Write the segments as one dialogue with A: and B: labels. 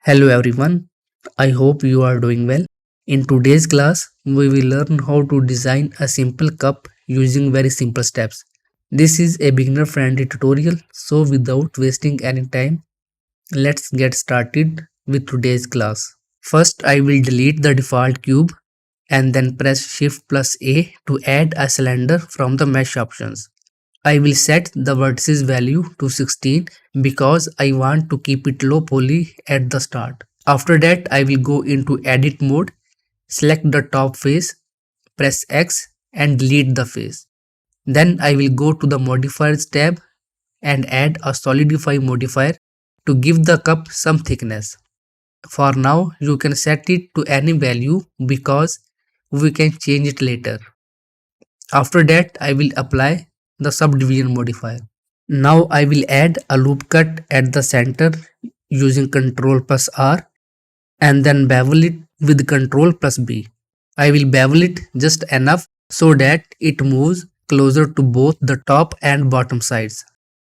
A: Hello everyone, I hope you are doing well. In today's class, we will learn how to design a simple cup using very simple steps. This is a beginner friendly tutorial, so without wasting any time, let's get started with today's class. First, I will delete the default cube and then press Shift plus A to add a cylinder from the mesh options. I will set the vertices value to 16 because I want to keep it low poly at the start. After that, I will go into edit mode, select the top face, press X and delete the face. Then I will go to the modifiers tab and add a solidify modifier to give the cup some thickness. For now, you can set it to any value because we can change it later. After that, I will apply the subdivision modifier. Now I will add a loop cut at the center using Ctrl plus R and then bevel it with Ctrl plus B. I will bevel it just enough so that it moves closer to both the top and bottom sides.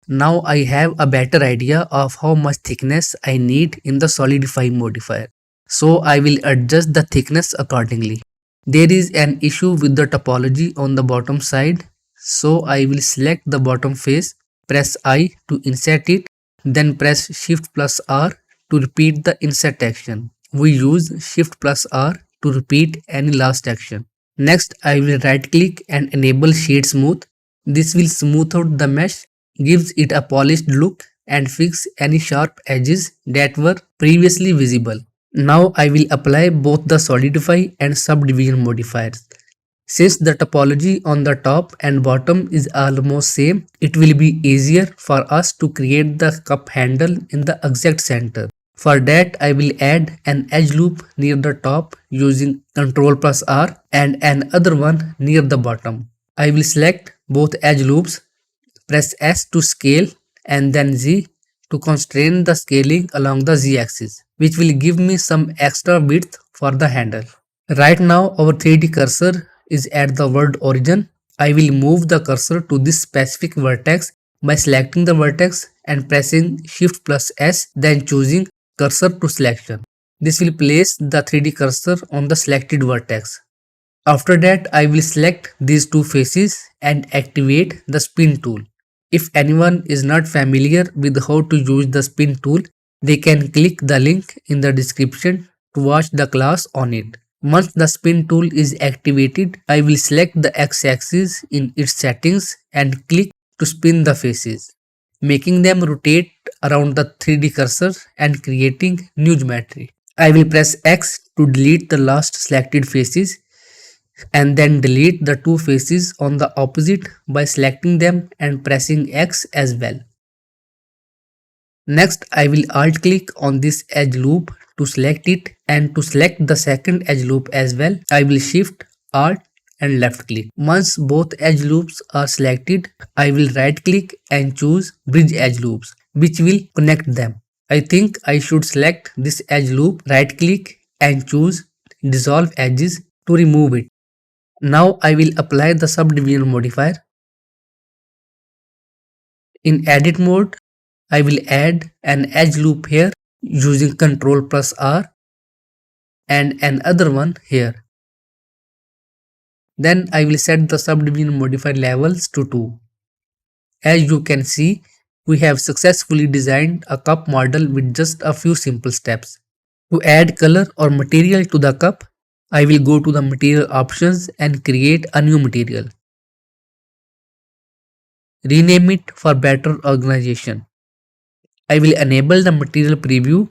A: Now I have a better idea of how much thickness I need in the solidify modifier. So I will adjust the thickness accordingly. There is an issue with the topology on the bottom side, so I will select the bottom face, press I to insert it, then press Shift plus R to repeat the insert action. We use Shift plus R to repeat any last action. Next, I will right click and enable Shade Smooth. This will smooth out the mesh, gives it a polished look and fix any sharp edges that were previously visible. Now I will apply both the solidify and subdivision modifiers. Since the topology on the top and bottom is almost same, it will be easier for us to create the cup handle in the exact center. For that, I will add an edge loop near the top using Ctrl plus R and another one near the bottom. I will select both edge loops, press S to scale and then Z to constrain the scaling along the Z-axis, which will give me some extra width for the handle. Right now our 3D cursor is at the word origin. I will move the cursor to this specific vertex by selecting the vertex and pressing Shift plus S, then choosing cursor to selection. This will place the 3D cursor on the selected vertex. After that, I will select these two faces and activate the spin tool. If anyone is not familiar with how to use the spin tool, they can click the link in the description to watch the class on it. Once the spin tool is activated, I will select the x-axis in its settings and click to spin the faces, making them rotate around the 3D cursor and creating new geometry. I will press X to delete the last selected faces and then delete the two faces on the opposite by selecting them and pressing X as well. Next, I will alt click on this edge loop to select it, and to select the second edge loop as well, I will shift alt and left click. Once both edge loops are selected, I will right click and choose bridge edge loops, which will connect them. I think I should select this edge loop, right click and choose dissolve edges to remove it. Now I will apply the subdivision modifier. In edit mode, I will add an edge loop here using Ctrl plus R and another one here. Then I will set the subdivision modifier levels to 2. As you can see, we have successfully designed a cup model with just a few simple steps. To add color or material to the cup, I will go to the material options and create a new material. Rename it for better organization. I will enable the material preview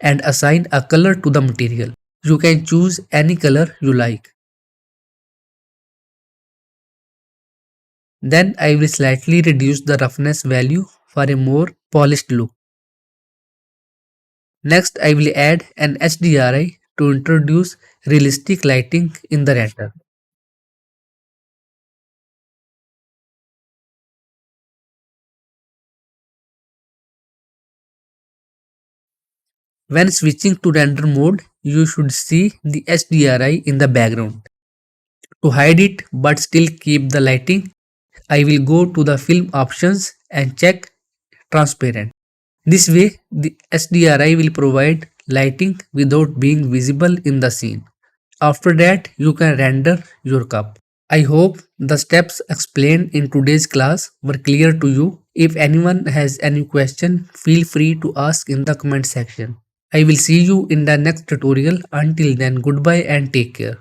A: and assign a color to the material. You can choose any color you like. Then I will slightly reduce the roughness value for a more polished look. Next, I will add an HDRI to introduce realistic lighting in the render. When switching to render mode, you should see the HDRI in the background. To hide it but still keep the lighting, I will go to the film options and check transparent. This way, the HDRI will provide lighting without being visible in the scene. After that, you can render your cup. I hope the steps explained in today's class were clear to you. If anyone has any question, feel free to ask in the comment section. I will see you in the next tutorial. Until then, goodbye and take care.